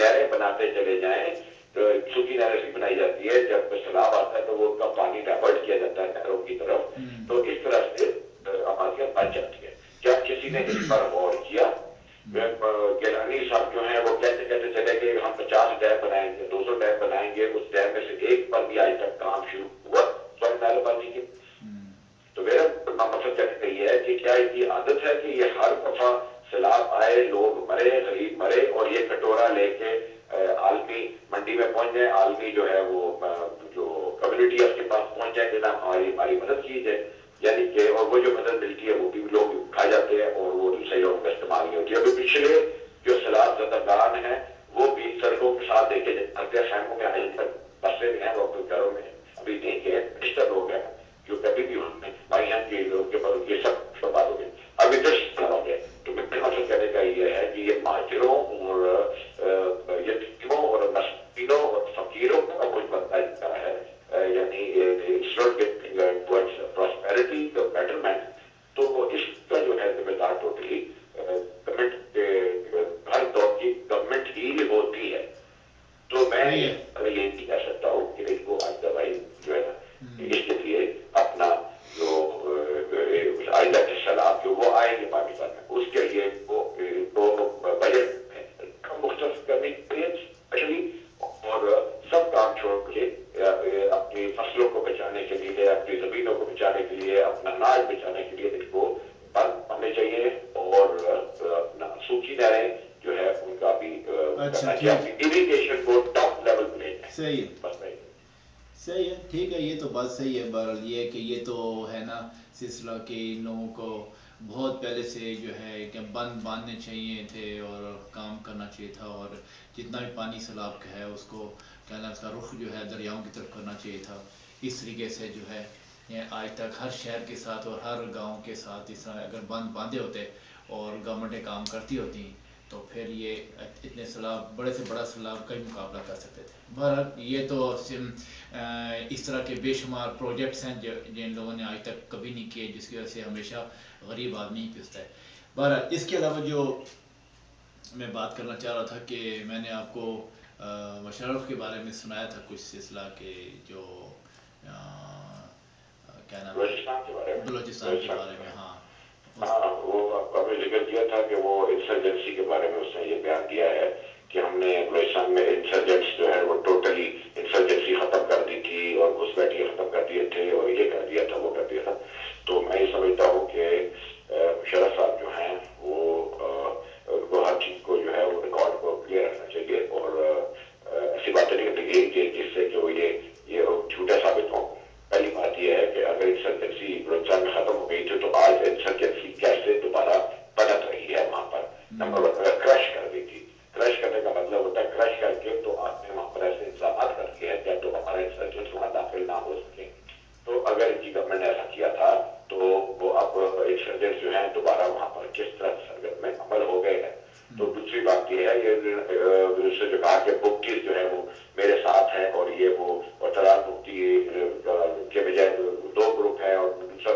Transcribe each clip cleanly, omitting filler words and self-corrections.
نہریں بناتے چلے جائیں. سوکھی نہریں سے بنائی جاتی ہے, جب سیلاب آتا ہے تو وہ ان کا پانی ڈائیورٹ کیا جاتا ہے نہروں کی طرف, تو اس طرح سے آبادیاں بچ جاتی ہیں. کیا کسی نے اس پر غور کیا؟ گیلانی صاحب جو ہیں وہ کہتے کہتے چلے گئے ہم 50 ڈیم بنائیں گے, 200 ڈیم بنائیں گے, اس ڈیم میں سے ایک پر بھی آج تک کام شروع ہوا سوائے نالے بازی کے. تو میرا مقصد کہنے کا یہ ہے کہ کیا ان کی عادت ہے کہ یہ ہر دفعہ سیلاب آئے, لوگ مرے, غریب مرے, اور یہ کٹورا لے کے عالمی منڈی میں پہنچ جائیں, عالمی جو ہے وہ جو کمیونٹی ہے اس کے پاس پہنچ جائیں کہ جناب ہماری مدد کی جائے, یعنی کہ اور وہ جو مدد ملتی ہے وہ بھی لوگ کھا جاتے ہیں اور وہ صحیح لوگوں کا استعمال نہیں ہوتی. ابھی پچھلے جو سیلاب زدگان ہیں وہ بھی سڑکوں کے ساتھ دیکھے جاتے ہیں, خیموں میں آج تک بسے ہوئے ہیں, وہ اپنے گھروں میں ابھی نہیں گئے. بیشتر لوگ ہیں جو کبھی بھی بھائی ہیں کہ ان کے پر یہ سب برباد ہو گئے, اب ادھر سے ہو گئے. تو میرا مقصد کہنے کا یہ ہے کہ یہ مہاجروں اور یتیموں اور مسکینوں اور فقیروں کا ملک بنتا جا رہا ہے, یعنی it's not getting towards prosperity اور بیٹرمنٹ. تو اس کا جو ہے ذمہ دار ٹوٹلی گورنمنٹ کے, ہر دور کی گورنمنٹ ہی ہوتی ہے. تو میں یہ کہہ سکتا ہوں کہ ان کو آج دوائی جو ہے نا اس کے لیے اپنا جو آئندہ کے سیلاب جو وہ آئیں گے پاکستان میں, اس کے لیے ان کو بجٹ میں رقم مختص کرنی چاہیے اسپیشلی, اور سب کام چھوڑ کے اپنی فصلوں کو بچانے کے لیے, اپنی زمینوں کو بچانے کے لیے, اپنا اناج بچانے کے لیے ان کو بند کرنے چاہیے, اور اپنا سوکھی نہریں جو ہے ان کا بھی کرنا چاہیے, اپنی اریگیشن کو ٹاپ لیول پہ لے جائیں. صحیح ہے, بس میں صحیح ہے, ٹھیک ہے, یہ تو بات صحیح ہے. بہرحال یہ ہے کہ یہ تو ہے نا سلسلہ کہ ان لوگوں کو بہت پہلے سے جو ہے کہ باندھنے چاہیے تھے اور کام کرنا چاہیے تھا, اور جتنا بھی پانی سیلاب کا ہے اس کو کہنا اس کا رخ جو ہے دریاؤں کی طرف کرنا چاہیے تھا. اس طریقے سے جو ہے آج تک ہر شہر کے ساتھ اور ہر گاؤں کے ساتھ اس طرح اگر باندھے ہوتے اور گورنمنٹیں کام کرتی ہوتی تو پھر یہ اتنے سیلاب, بڑے سے بڑا سیلاب کا ہی مقابلہ کر سکتے تھے. بہرحال یہ تو اس طرح کے بے شمار پروجیکٹس ہیں جن لوگوں نے آج تک کبھی نہیں کیے, جس کی وجہ سے ہمیشہ غریب آدمی ہی پستا ہے. بہرحال اس کے علاوہ جو میں بات کرنا چاہ رہا تھا کہ میں نے آپ کو مشرف کے بارے میں سنایا تھا کچھ سلسلہ کہ جو کیا نام ہے بلوچستان کے بارے میں, بلوچستان کے بارے میں. ہاں ہاں, وہ آپ نے ذکر کیا تھا کہ وہ انسرجنسی کے بارے میں اس نے یہ بیان دیا ہے کہ ہم نے بلوچستان میں انسرجنٹس جو ہے وہ ٹوٹلی انسرجنسی ختم کر دی تھی, اور گھس بیٹھیے ختم کر دیے تھے, اور یہ کر دیا تھا, وہ کر دیا تھا. تو میں یہ سمجھتا ہوں کہ مشرف صاحب جو ہیں وہ ان کو ہر چیز کو جو ہے وہ ریکارڈ کو کلیئر رکھنا چاہیے, اور ایسی باتیں نہیں کرنی چاہیے جس سے کہ وہ یہ جھوٹا ثابت ہوں. پہلی بات یہ ہے کہ اگر انسرجنسی بلوچستان میں ختم ہو گئی تھی تو آج انسرجنسی کیسے دوبارہ پنپ رہی ہے وہاں پر؟ نمبر ون, اگر کرش کر گئی تھی, کرش کرنے کا مطلب ہوتا ہے کرش کر کے تو آپ نے وہاں پر ایسے انتظامات کر دیے ہیں کہ اب دوبارہ انسرجنٹ وہاں داخل نہ ہو سکیں. تو اگر ان کی گورنمنٹ نے ایسا کیا تھا تو وہ اب انسرجنٹ جو ہیں دوبارہ وہاں پر کس طرح سرگرم میں عمل ہو گئے ہیں. تو دوسری بات یہ ہے, یہ سے جو کہا کہ بکٹیز جو ہے وہ میرے ساتھ ہیں, اور یہ وہ اور تلال بکٹی کے بجائے 2 گروپ ہیں اور دوسرا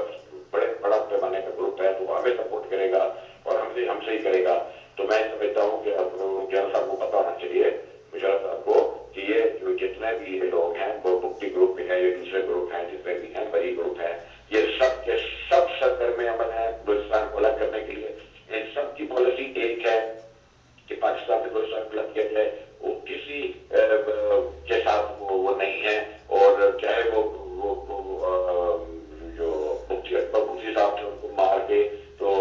بڑا پیمانے کا گروپ ہے, تو وہ ہمیں سپورٹ کرے گا اور ہم سے ہی کرے گا. تو میں سمجھتا ہوں کہ اب جنرل صاحب کو پتہ ہونا چاہیے, مشرف صاحب کو, کہ یہ جو جتنے بھی یہ لوگ ہیں وہ بکٹی گروپ میں ہیں, یہ دوسرے گروپ ہیں, جتنے بھی ہیں بری گروپ ہیں, یہ سب کے سب سرگرم عمل ہیں بلوچستان کو الگ کرنے کے لیے. ان سب کی پالیسی ایک ہے کہ پاکستان سے بلوچستان کو الگ کیا جائے. وہ کسی کے ساتھ وہ نہیں ہے, اور چاہے وہ جو مفتی اکبر مفتی صاحب تھے ان کو مار کے تو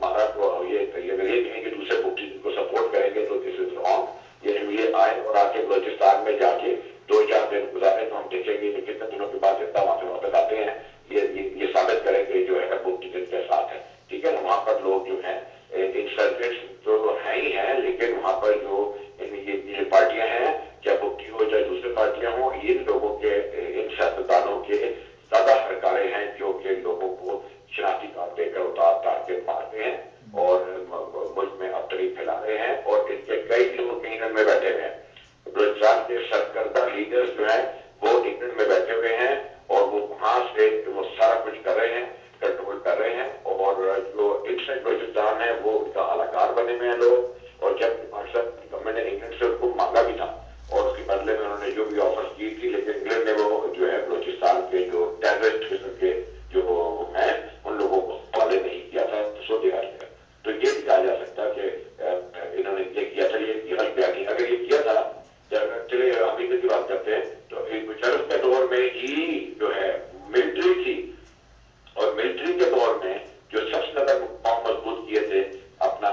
مارا, تو یہ اگر یہ کہیں کہ دوسرے مفتی ان کو سپورٹ کریں گے تو دس از رانگ. یہ آئے اور آ کے بلوچستان میں جا کے 2-4 دن گزارے تو ہم دیکھیں گے کہ کتنے دنوں کے بعد زندہ وہاں سے واپس آتے ہیں. یہ ثابت کریں کہ جو ہے مفتی جن کے ساتھ ہے. ٹھیک ہے نا, وہاں پر لوگ جو ہیں انسرجنٹس تو ہیں ہی ہیں, لیکن وہاں پر جو یہ پارٹیاں ہیں, چاہے بکٹی ہو چاہے دوسرے پارٹیاں ہوں, ان لوگوں کے, ان سیاستدانوں کے زیادہ ہرکارے ہیں جو کہ لوگوں کو شناختی کارڈ دے کر اتار کے مارتے ہیں اور ملک میں ابتری پھیلا رہے ہیں, اور ان کے کئی لوگ انگلینڈ میں بیٹھے ہوئے ہیں. بلوچستان کے سرکردہ لیڈرز جو ہیں وہ انگلینڈ میں بیٹھے ہوئے ہیں, دور میں ہی جو ہے ملٹری تھی، اور ملٹری کے دور میں جو سب سے زیادہ مقام مضبوط کیے تھے اپنا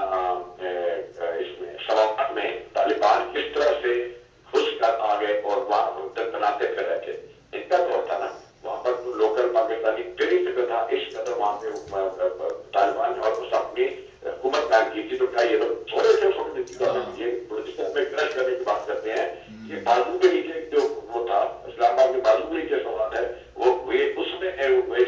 اس میں سوات میں، طالبان کس طرح سے گھس کر آ گئے اور وہاں دناتے پھر رہے تھے. ان کا دور تھا نا، وہاں پر تو لوکل پاکستانی پھر ہی فکر تھا. اس قدر وہاں پہ طالبان نے آلموسٹ اپنی حکومت قائم کی تھی. تو کیا یہ لوگ تھوڑے سے یہ جس طرح میں کرش کرنے کی بات کرتے ہیں، یہ بازو کے نیچے جو وہ تھا، اسلام آباد میں بازو کے نیچے سوال ہے، وہ اس میں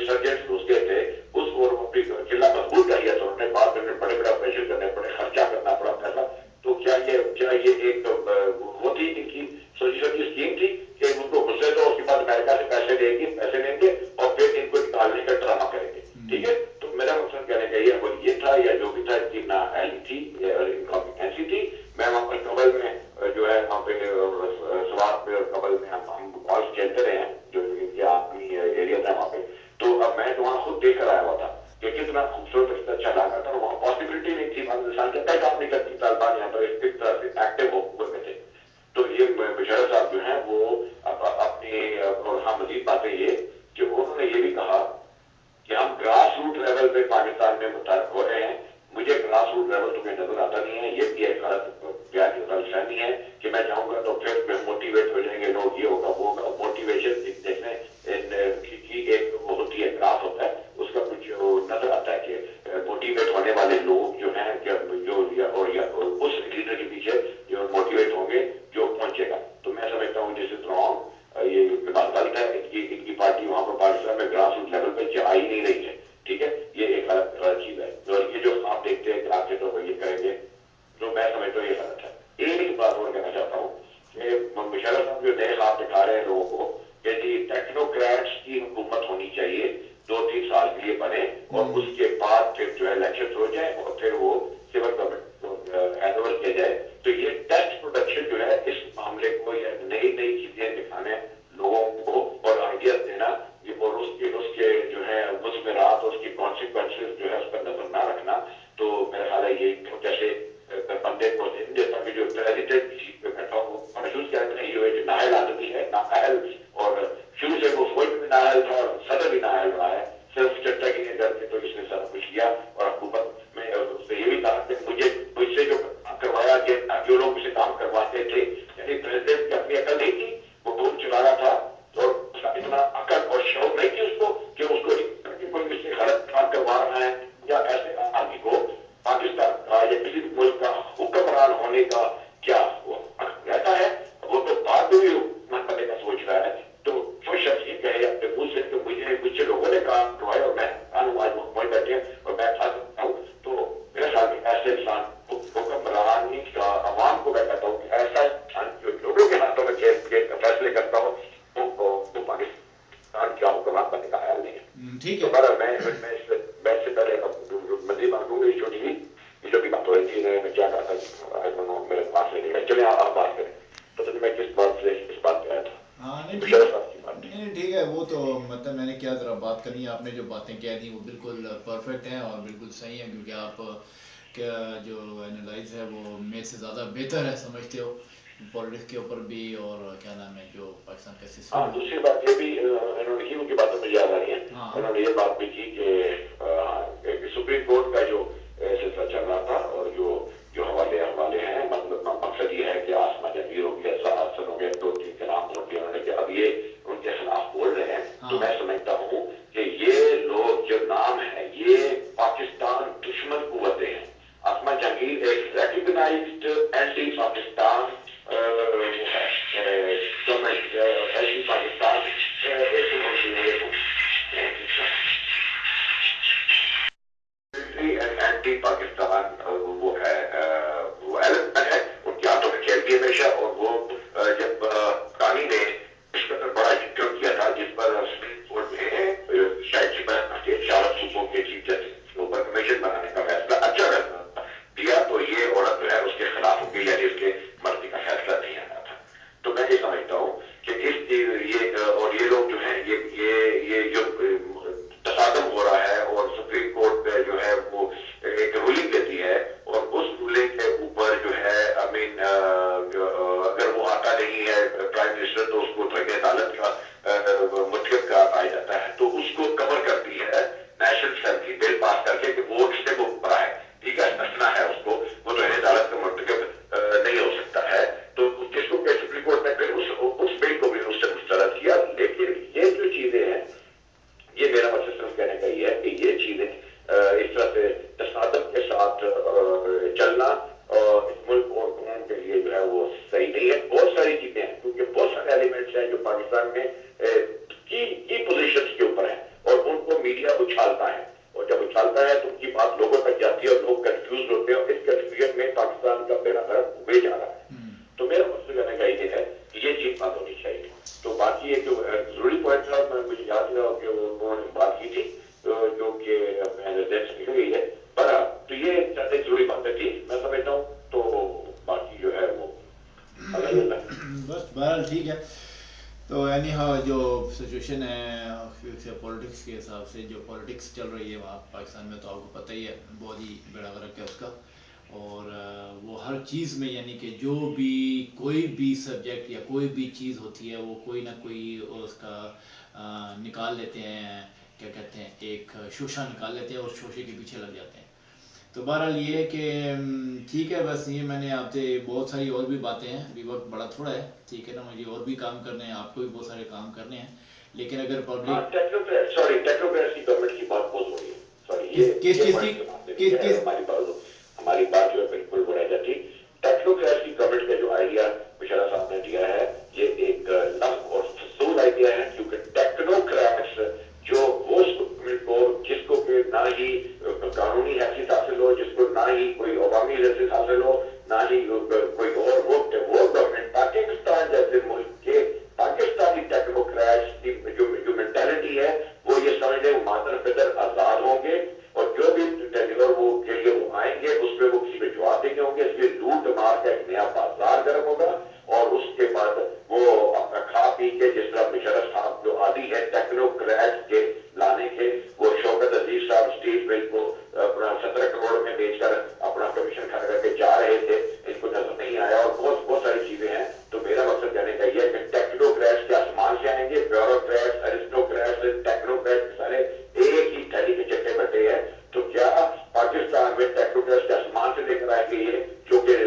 سرجنٹ گھس گئے تھے اس، اور وہ اپنی قلعہ مضبوط کر لیا تھا انہوں نے. بعد میں بڑے بڑے آپریشن کرنے پڑے، خرچہ کرنا پڑا پیسہ. تو کیا یہ ایک وہ تھی ان کی سوچی سوچی اسکیم تھی کہ ان کو غصے تو اس کے بعد امریکہ سے پیسے لیں گے اور پھر ان کو نکالنے کا ڈرامہ کریں گے. ٹھیک ہے، تو میرا مقصد کہنے کا یہ تھا، یا جو بھی تھا، ان کی نااہلی تھی، انکمپیٹنسی تھی. میں وہاں پر قبل میں جو ہے وہاں پہ سوات پہ اور قبل میں ہم بالز کھیلتے رہے ہیں، جو ان کے آرمی ایریا تھا وہاں پہ. تو اب میں تو وہاں خود دیکھ کر آیا ہوا تھا کہ کتنا خوبصورت اور کتنا اچھا علاقہ تھا. وہاں پاسبلٹی نہیں تھی انسان کیا کام نہیں کرتی طالبان یہاں پر اس طرح سے ایکٹیو ہوئے میں تھے. تو یہ بشارت صاحب جو ہیں وہ اپنی، اور ہاں مزید باتیں یہ کہ انہوں نے یہ بھی کہا کہ ہم گراس روٹ لیول پہ پاکستان میں متحرک ہو رہے ہیں. مجھے گراس روٹ لیول تو نظر آتا نہیں ہے. یہ بھی ایک غلط فہمی ہے کہ میں جاؤں گا تو پھر موٹیویٹ ہو جائیں گے لوگ، یہ ہوگا وہ ہوگا. موٹیویشن دیکھنے کی ایک وہ ہوتی ہے، گراف ہوتا ہے، اس کا کچھ نظر آتا ہے کہ موٹیویٹ ہونے والے لوگ جو ہیں اور اس لیڈر کے پیچھے جو موٹیویٹ ہوں گے جو پہنچے گا. تو میں سمجھتا ہوں دس از رانگ، یہ بات غلط ہے. ان کی پارٹی وہاں پر پاکستان میں گراس روٹ لیول پہ آ ہی نہیں رہی ہے. ٹھیک ہے، یہ ایک غلط چیز ہے. اور یہ جو خواب دیکھتے ہیں کہ آ کے تو یہ کریں گے، تو میں سمجھتا ہوں یہ غلط ہے. ایک بات اور کہنا چاہتا ہوں کہ مشرف صاحب جو نئے خواب دکھا رہے ہیں لوگوں کو کہ جی ٹیکنوکریٹس کی حکومت ہونی چاہیے 2-3 سال کے لیے بنے، اور اس کے بعد پھر جو ہے الیکشن ہو جائے اور پھر وہ سول گورنمنٹ کو ہینڈ اوور کیا جائے. تو یہ ٹیسٹ پروڈکشن جو ہے اس معاملے کو، یا نئی نئی چیزیں دکھانے لوگوں کو اور آئیڈیاز دینا، اور اس کے جو ہے مضمرات اور اس کی کانسیکوینسز جو ہے اس پر نظر نہ رکھنا، تو میرا خیال ہے یہ جیسے بندے کو ذہن دیتا کہ جو پریزیڈنٹ کی سیٹ پہ بیٹھا ہو وہ محسوس کرتا ہے یہ ایک نااہل آدمی ہے، نااہل، اور شروع سے وہ فوج میں بھی نااہل تھا اور صدر بھی نااہل رہا ہے. صرف چٹا گیری کر کے تو اس نے سارا کچھ کیا. اور حکومت میں اس نے یہ بھی کہا کہ مجھ سے جو کام کروایا گیا، جو لوگ مجھ سے کام کرواتے تھے، یعنی پریزیڈنٹ کی اپنی عقل نہیں تھی، وہ بہت چلا رہا تھا، اور اس کا اتنا عقل اور شعور نہیں تھی اس کو کہ اس کو کہ کوئی مجھ سے غلط کام کروا رہا ہے. یا ایسے آدمی کو پاکستان کا یا کسی بھی ملک کا حکمران ہونے کا کیا وہ حق رہتا ہے؟ وہ تو بعد میں بھی حکمران بننے کا سوچ رہا ہے. تو جو شخص یہ کہے اپنے منہ سے کہ مجھ سے لوگوں نے کام کروائے اور میں حکمران ہوں، آج وہ حکومت بیٹھے ہیں اور میں کھا سکتا ہوں، تو میرے خیال میں ایسے انسان کو حکمرانی کا عوام کو میں کہتا ہوں کہ ایسا انسان جو لوگوں کے ہاتھوں میں کھیل کے فیصلے کرتا ہو، وہ پاکستان کا حکمران بننے کا خیال نہیں ہے. ٹھیک تو ہے. بہرحال میں اس سے پہلے مزید بات کروں گی. چھوٹی سی جو بھی بات ہو رہی تھی میں کیا کہا تھا، میرے دماغ سے نکل. چلیں آپ بات کریں. پتہ نہیں میں کس بات سے کس بات پہ آیا تھا. ہاں نہیں ٹھیک، مشرف صاحب کی بات تھی. نہیں ٹھیک ہے. وہ تو مطلب میں نے کیا ذرا بات کرنی ہے. آپ نے جو باتیں کہہ دی وہ بالکل پرفیکٹ ہیں اور بالکل صحیح ہیں، کیونکہ آپ کا جو انالائز ہے وہ میرے سے زیادہ بہتر ہے، سمجھتے ہو پولیٹکس کے اوپر بھی، اور کیا نام ہے جو پاکستان کا ہاں، سسٹم ہے. دوسری بات یہ بھی انہوں نے کی، ان کی باتوں میں یاد آ رہی ہے. ہاں انہوں نے یہ بات بھی کی کہ سپریم کورٹ کا جو سلسلہ چل رہا تھا اور جو حوالے ہیں، مطلب مقصد یہ ہے کہ آسما جہانگیر ہو گیا، حسن ہو گیا، 2-3 کے نام بول دیے انہوں نے کہ اب یہ ان کے خلاف بول رہے ہیں. تو ہاں میں سمجھتا ہوں کہ یہ لوگ جو نام ہے یہ پاکستان دشمن قوتیں ہیں. آسما جہانگیر ایک ریکگنائزڈ اینٹی پاکستان وہ ہے government, anti Pakistan anti Pakistan وہ ہے، وہ ایلیمنٹ ہے ان کے ہاتھوں میں کھیلتی ہے ہمیشہ. اور وہ جب پانی نے اس قدر بڑا جرم کیا تھا جس پر سپریم کہ انہوں نے بات کی تھی جو کہ میرے ذہن سے نکل گئی ہے. بہرحال تو یہ چند ایک ضروری باتیں تھی میں سمجھتا ہوں, تو باقی جو ہے وہ اللہ اللہ. بس بہرحال ٹھیک ہے. تو اینی ہاؤ جو سچویشن ہے پولیٹکس کے حساب سے, جو پولیٹکس چل رہی ہے وہاں پاکستان میں, تو آپ کو پتہ ہی ہے بہت ہی بیڑا غرق ہے اس کا. اور وہ ہر چیز میں یعنی کہ جو بھی کوئی بھی سبجیکٹ یا کوئی بھی چیز ہوتی ہے وہ کوئی نہ کوئی اس کا نکال لیتے ہیں, کیا کہتے ہیں, ایک شوشہ نکال لیتے ہیں اور شوشے کے پیچھے لگ جاتے ہیں. تو بہرحال یہ ہے کہ ٹھیک ہے, بس یہ میں نے آپ سے بہت ساری اور بھی باتیں ہیں, ابھی وقت بڑا تھوڑا ہے, ٹھیک ہے نا, مجھے اور بھی کام کرنے ہیں, آپ کو بھی بہت سارے کام کرنے ہیں, لیکن اگر پبلک ٹیکنوکریٹس کی گورنمنٹ کی بات بہت ہو رہی ہے. سوری, کس کس یہ چیز کی پوائنٹ سماپت نہیں کس ہے, کس ہماری بات جو ہے بالکل وہ رہ جاتی. ٹیکنوکریٹس کی گورنمنٹ کا جو آئیڈیا مشرف صاحب نے دیا ہے یہ ایک لغو اور فضول آئیڈیا ہے, کیونکہ ٹیکنوکریٹس جو وہ گورنمنٹ کو جس کو کہ نہ ہی قانونی حیثیت حاصل ہو, جس کو نہ ہی کوئی عوامی حیثیت حاصل ہو, نہ ہی کوئی اور, وہ گورنمنٹ پاکستان جیسے ملک کے پاکستانی ٹیکنوکریٹس کی جو مینٹلٹی ہے وہ یہ سمجھ لیں مادر پدر آزاد ہوں گے, اور جو بھی ٹینیور وہ کے لیے وہ آئیں گے اس پہ وہ کسی پہ جواب دینے ہوں گے. اس لیے لوٹ مار کا ایک نیا بازار گرم ہوگا, اور اس کے بعد وہ اپنا کھا پی کے, جس طرح مشرف صاحب جو عادی ہے ٹیکنوکریٹس کے لانے کے, وہ شوکت عزیز صاحب اسٹیل مل کو اپنا 17 کروڑ میں بیچ کر اپنا کمیشن کھڑا کر کے جا رہے تھے, ان کو نظر نہیں آیا, اور بہت بہت ساری چیزیں ہیں. تو میرا مقصد کہنے کا یہ ہے کہ ٹیکنوکریٹس کے آسمان سے آئیں گے, بیوروکریٹس, ارسٹوکریٹس, ٹیکنوکریٹس سارے ایک ہی تھیلی کے چٹے بٹے ہیں. تو کیا پاکستان میں ٹیکنوکریٹس کے آسمان سے لے کر آئیں گے یہ, جو کہ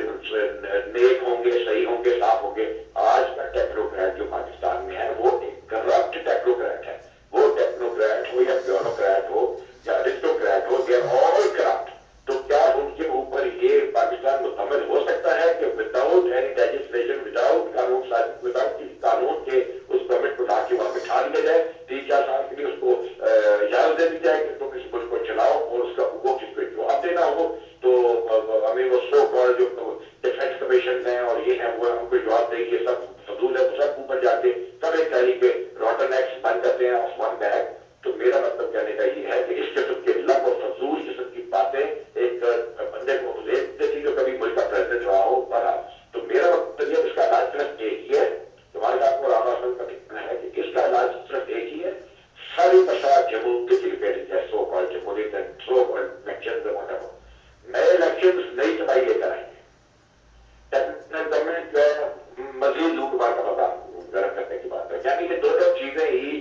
نیک ہوں گے, صحیح ہوں گے, صاف ہوں گے؟ آج کا ٹیکنوکریٹ جو پاکستان میں ہے وہ ایک کرپٹ ٹیکنوکریٹ ہے. وہ ٹیکنوکریٹ ہو یا بیوروکریٹ ہو یا ارسٹوکریٹ ہو, دے آر آل کرپٹ. تو کیا ان کے اوپر یہ پاکستان مکمل ہو سکتا ہے کہ وداؤٹ اینی لیجسلیشن, وداؤٹ قانون سازی, وداؤٹ کسی قانون کے اس گورنمنٹ کو لا کے وہاں بٹھا دیا جائے, 3-4 سال کے لیے اس کو اجازت دے دی جائے کہ تم اس ملک کو چلاؤ, اور اس کا وہ کس پہ جواب دینا ہو؟ تو وہ سو کال جو ڈیفینس کمیشن ہیں اور یہ ہیں وہ ہیں, ان کو جواب دیں, یہ سب فضول ہے. وہ سب اوپر جا کے سب ایک تھیلی کے روٹن ایگز بن جاتے ہیں آف ون بیگ. تو میرا مطلب کہنے کا یہ ہے کہ اس قسم کے لغو اور فضول قسم کی باتیں ایک بندے کو حذیف دیتی جو کبھی ملک کا پریزیڈنٹ رہا ہو. بہرحال تو میرا مطلب یہ ہے کہ اس کا علاج صرف ایک ہی ہے. تمہارے ساتھ اور عام آسمان کا کہنا ہے کہ اس کا علاج صرف ایک ہی ہے, ساری بسات جمہوریت کی لپیٹ دی جائے, سو کال جمہوریت, سو کال الیکشن, نئے الیکشن نئی تباہی لے کر آئیں گے. گورنمنٹ جو ہے مزید لوٹ مار کا بازار گرم کرنے کی بات ہے. یعنی یہ دونوں چیزیں ہی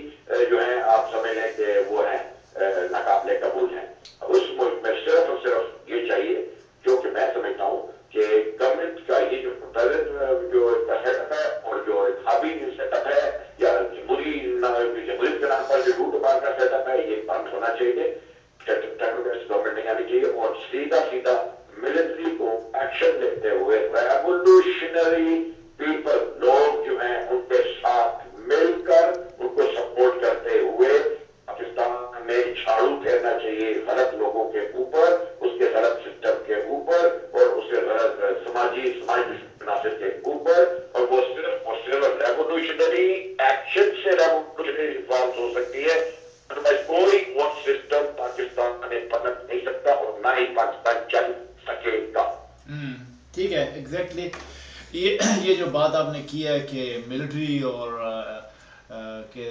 جو ہیں آپ سمجھ لیں کہ وہ ہیں ناقابل قبول ہیں. اس ملک میں صرف اور صرف یہ چاہیے, جو کہ میں سمجھتا ہوں کہ گورنمنٹ کا یہ جو پریزنٹ جو اس کا سیٹ اپ ہے, اور جو انتخابی سیٹ اپ ہے, یا جمہوریت کے نام پر جو لوٹ مار کا سیٹ اپ ہے, یہ بند ہونا چاہیے. ٹیکنوکریٹس گورنمنٹ نہیں آنی چاہیے, اور سیدھا سیدھا ملٹری کو ایکشن لیتے ہوئے ریوولوشنری پیپل, لوگ جو ہیں ان کے ساتھ مل کر ان کو سپورٹ کرتے ہوئے پاکستان میں جھاڑو پھیرنا چاہیے غلط لوگوں کے اوپر, اس کے غلط سسٹم کے اوپر, اور اس کے غلط سماج عناصر کے اوپر. اور وہ صرف اور صرف ریوولوشنری ایکشن سے ریوولوشنری ریفارمز ہو سکتی ہے. ادروائز کوئی اور سسٹم پاکستان میں پنپ نہیں سکتا, اور نہ ہی پاکستان چل سکے گا. ٹھیک ہے, ایگزیکٹلی یہ جو بات آپ نے کی ہے کہ ملٹری اور کے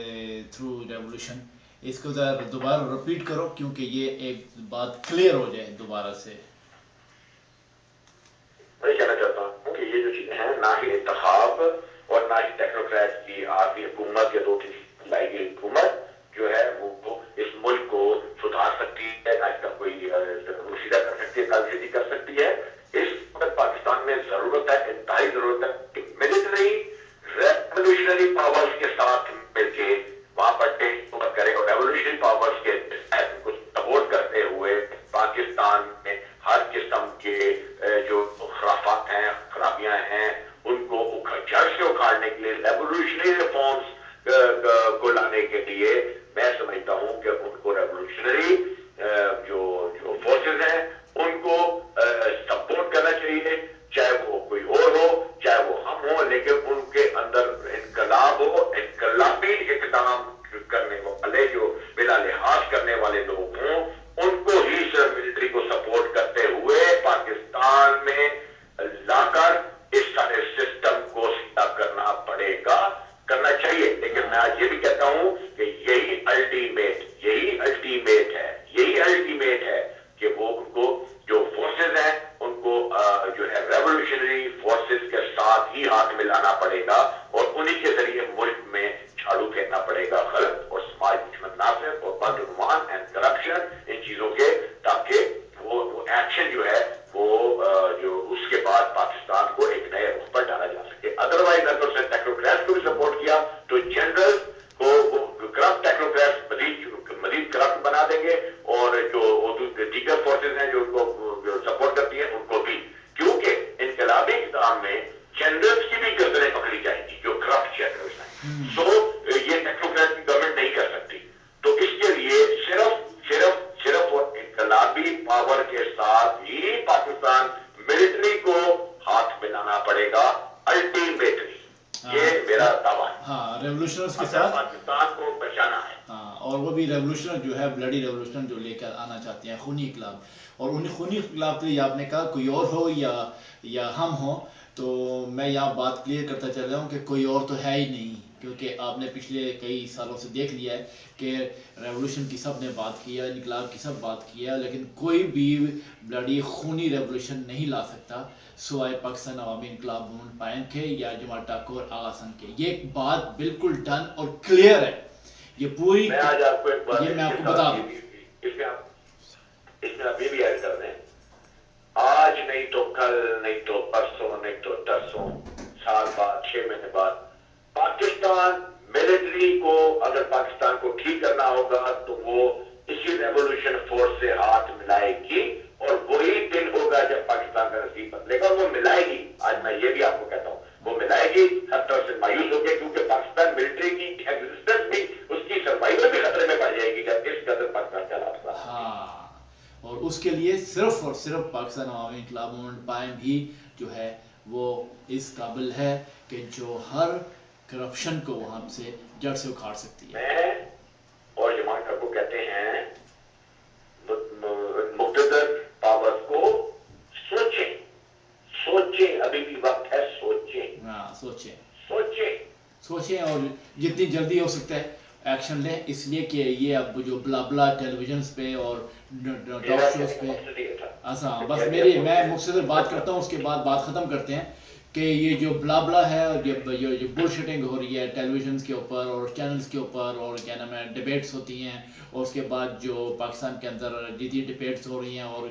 تھرو ریولیوشن, اس کو ذرا دوبارہ رپیٹ کرو کیونکہ یہ ایک بات کلیئر ہو جائے دوبارہ سے. میں یہ کہنا چاہتا ہوں کہ یہ جو چیزیں ہیں, نہ ہی انتخاب اور نہ ہی ٹیکنوکریٹ کی عارضی حکومت یا 2-3 لائی گئی حکومت جو ہے وہ اس ملک کو سدھار سکتی ہے, نہ اس کا کوئی سیدھا کر سکتی ہے, کل سیدھی کر سکتی ہے. اس وقت پاکستان میں ضرورت ہے, انتہائی ضرورت ہے کہ ملٹری ریوولوشنری پاورز کے ساتھ مل کے وہاں پر ٹیک اوور کرے, اور ریوولوشنری پاورز کے ان کو سپورٹ کرتے ہوئے پاکستان میں ہر قسم کے جو خرافات ہیں, خرابیاں ہیں, ان کو جڑ سے اکھاڑنے کے لیے ریوولوشنری ریفارمز والے جو بلا لحاظ کرنے والے لوگ ہوں ان کو ہی صرف ملٹری کو سپورٹ کرتے ہوئے پاکستان میں لا کر اس سارے سسٹم کو سیدھا کرنا پڑے گا، کرنا چاہیے. لیکن میں آج یہ بھی کہتا ہوں کہ یہی الٹیمیٹ ہے کہ وہ ان کو جو فورسز ہیں ان کو جو ہے ریولوشنری فورسز کے ساتھ ہی ہاتھ ملانا پڑے گا اور انہی کے ذریعے ملک میں جھاڑو پھیرنا پڑے گا غلط اور سماج دشمن ناصر اور بدعنوان اینڈ کرپشن ان چیزوں کے، تاکہ وہ ایکشن جو ہے وہ جو اس کے بعد پاکستان کو ایک نئے رخ پر ڈالا جا سکے. ادروائز اگر اس نے ٹیکنوکریٹس کو بھی سپورٹ کیا تو جنرل کو وہ کرپٹ ٹیکنوکریٹس مزید کرپٹ بنا دیں گے اور جو دیگر فورسز ہیں جو ان کو سپورٹ کرتی ہیں ان کو بھی، کیونکہ انقلابی اقدام میں جنرلز کی بھی گردنیں پکڑی جائیں گی جو کرپٹ جنرلز ہیں. سو یہ ٹیکنوکریٹ کی گورنمنٹ نہیں کر سکتی. تو اس کے لیے صرف اور انقلابی پاور کے ساتھ ہی پاکستان ملٹری کو ہاتھ ملانا پڑے گا الٹیمیٹلی. یہ میرا دعویٰ ہے. ہاں ریولوشنرز کے ساتھ پاکستان کو بچانا ہے. ہاں اور وہ بھی ریولوشنر جو ہے بلڈی ریولوشنر جو لے کر آنا چاہتے ہیں خونی انقلاب. اور انہیں خونی انقلاب کے لیے آپ نے کہا کوئی اور ہو یا ہم ہوں، تو میں یہاں بات کلیئر کرتا چل رہا ہوں کہ کوئی اور تو ہے ہی نہیں، کیونکہ آپ نے پچھلے کئی سالوں سے دیکھ لیا ہے کہ ریولوشن کی سب نے بات کیا، انقلاب کی سب بات کیا، لیکن کوئی بھی بلڈی خونی ریولوشن نہیں لا سکتا سوائے پاکستان عوامی انقلاب موومنٹ پائن کے یا جمال ٹاکور آغا حسن کے. یہ بات بالکل ڈن اور کلیئر ہے. یہ پوری میں آج آپ کو ایک بات یہ میں آپ کو بتا دوں. اس میں آپ یہ بھی ایڈ کر دیں، آج نہیں تو کل، نہیں تو پرسوں، نہیں تو ترسوں، سال بعد، 6 مہینے بعد پاکستان ملٹری کو اگر پاکستان کو ٹھیک کرنا ہوگا تو وہ اسی ریولوشن فورس سے ہاتھ ملائے گی اور وہی دن ہوگا جب پاکستان کا نصیب بدلے گا. اور وہ ملائے گی. آج میں یہ بھی آپ کو کہتا ہوں وہ ملائے گی. ہر طرف سے مایوس ہو گیا کیونکہ پاکستان ملٹری کی ایگزسٹنس بھی، اس کی سروائیول بھی خطرے میں پڑ جائے گی جب اس قدر پاکستان کے حالات خراب ہوں گے. ہاں اور اس کے لیے صرف اور صرف پاکستان عوامی انقلاب موومنٹ پائم ہی جو ہے وہ اس قابل ہے کہ جو ہر کرپشن کو وہاں سے جڑ سے اکھاڑ سکتی ہے. میں اور جمال ٹاکو کہتے ہیں مقتدر پاورز کو سوچیں، ابھی بھی وقت ہے، سوچیں. ہاں سوچیں اور جتنی جلدی ہو سکتا ہے ایکشن لیں، اس لیے کہ یہ اب جو بلا بلا ٹیلی ویژنس پہ اور ٹاک شوز پہ بس میں مختصر بات کرتا ہوں، اس کے بعد بات ختم کرتے ہیں کہ یہ جو بلا بلا ہے اور جو بل شیٹنگ ہو رہی ہے ٹیلی ویژنس کے اوپر اور چینلز کے اوپر اور کیا نام ہے ڈبیٹس ہوتی ہیں، اور اس کے بعد جو پاکستان کے اندر جدید ڈبیٹس ہو رہی ہیں اور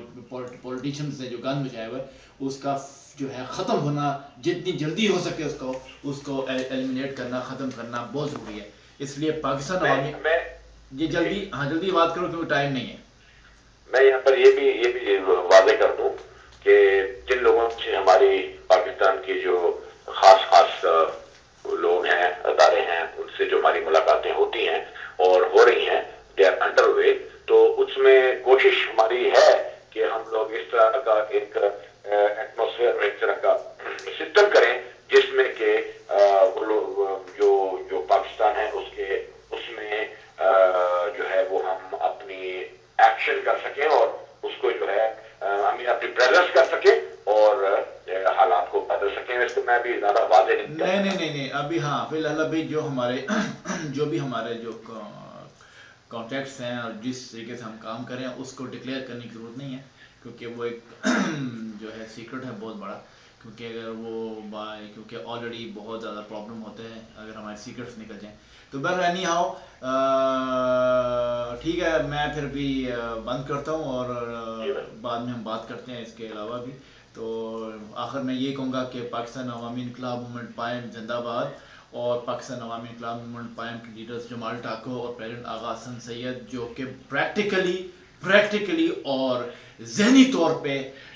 پولیٹیشنز نے جو گند مچایا ہوا ہے اس کا جو ہے ختم ہونا جتنی جلدی ہو سکے اس کو ایلیمینیٹ کرنا، ختم کرنا بہت ضروری ہے. اس لیے پاکستان عوامی یہ جلدی بات کرو کیونکہ ٹائم نہیں ہے. میں یہاں پر یہ بھی واضح کر دوں کہ جن لوگوں سے ہماری پاکستان کی جو خاص لوگ ہیں، ادارے ہیں، ان سے جو ہماری ملاقاتیں ہوتی ہیں اور ہو رہی ہیں دے آر انڈر وے، تو اس میں کوشش ہماری ہے کہ ہم لوگ اس طرح کا ایک ایٹماسفیئر اور ایک طرح کا سسٹم کریں جس میں کہ وہ لوگ جو پاکستان ہے اس میں جو ہے وہ ہم اپنی ایکشن کر سکیں اور اس کو جو ہے اپنی پریزنس کر سکیں اور حالات کو بدل سکیں. اس کو میں بھی زیادہ واضح نہیں ابھی ہاں فی الحال ابھی جو بھی ہمارے جو کانٹیکٹس ہیں اور جس طریقے سے ہم کام کریں اس کو ڈکلیئر کرنے کی ضرورت نہیں ہے، کیونکہ وہ ایک جو ہے سیکرٹ ہے بہت بڑا. کیونکہ اگر کیونکہ آلریڈی بہت زیادہ پرابلم ہوتے ہیں اگر ہمارے سیکرٹس نکل جائیں تو بہر اینی ہاؤ ٹھیک ہے. میں پھر بھی بند کرتا ہوں اور بعد میں ہم بات کرتے ہیں اس کے علاوہ بھی. تو آخر میں یہ کہوں گا کہ پاکستان عوامی انقلاب موومنٹ پائم زندہ باد، اور پاکستان عوامی انقلاب موومنٹ پائم کے لیڈرز جمال ٹاکو اور پریزیڈنٹ آغا حسن سید جو کہ پریکٹیکلی اور ذہنی طور پہ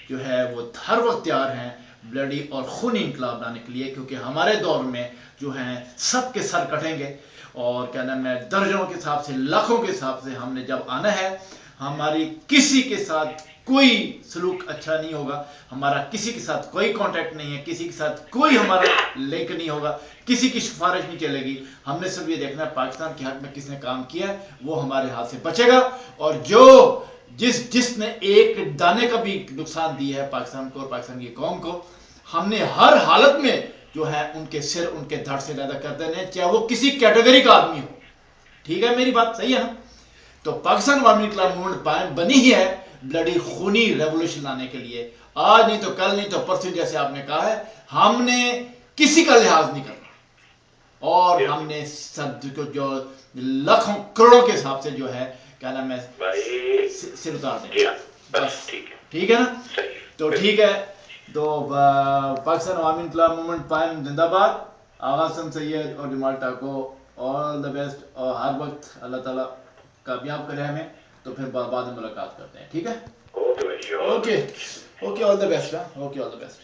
جو ہے وہ ہر وقت تیار ہیں بلڈی اور خونی انقلاب لانے کے لیے، کیونکہ ہمارے دور میں جو ہیں سب کے سر کٹیں گے اور کیا نام ہے درجنوں کے حساب سے لاکھوں کے حساب سے ہم نے جب آنا ہے ہماری کسی کے ساتھ کوئی سلوک اچھا نہیں ہوگا، ہمارا کسی کے ساتھ کوئی کانٹیکٹ نہیں ہے، کسی کے ساتھ کوئی ہمارا لنک نہیں ہوگا، کسی کی سفارش نہیں چلے گی. ہم نے صرف یہ دیکھنا ہے پاکستان کے حق میں کس نے کام کیا ہے وہ ہمارے ہاتھ سے بچے گا، اور جس نے ایک دانے کا بھی نقصان دیا ہے پاکستان کو اور پاکستان کی قوم کو، ہم نے ہر حالت میں جو ہے ان کے سر ان کے دھڑ سے علیحدہ کر دینے ہیں، چاہے وہ کسی کیٹیگری کا آدمی ہو. ٹھیک ہے، میری بات صحیح ہے نا؟ تو پاکستان عوامی انقلاب موومنٹ بنی ہی ہے بلڈی خونی ریولوشن لانے کے لیے. آج نہیں تو کل نہیں تو پرسوں، جیسے آپ نے کہا ہے، ہم نے کسی کا لحاظ نہیں کرنا، اور ہم نے سب جو لاکھوں کروڑوں کے حساب سے جو ہے کیا نام ہے سر اتار دیں. بس ٹھیک ہے نا؟ تو ٹھیک ہے، تو پاکستان عوامی انقلاب موومنٹ پائم زندہ باد. آغا حسن سید اور جمال ٹاکو، آل دا بیسٹ، اور ہر وقت اللہ تعالیٰ کامیاب کرے ہمیں. تو پھر بعد میں ملاقات کرتے ہیں، ٹھیک ہے؟ Okay all the best. Okay all the best.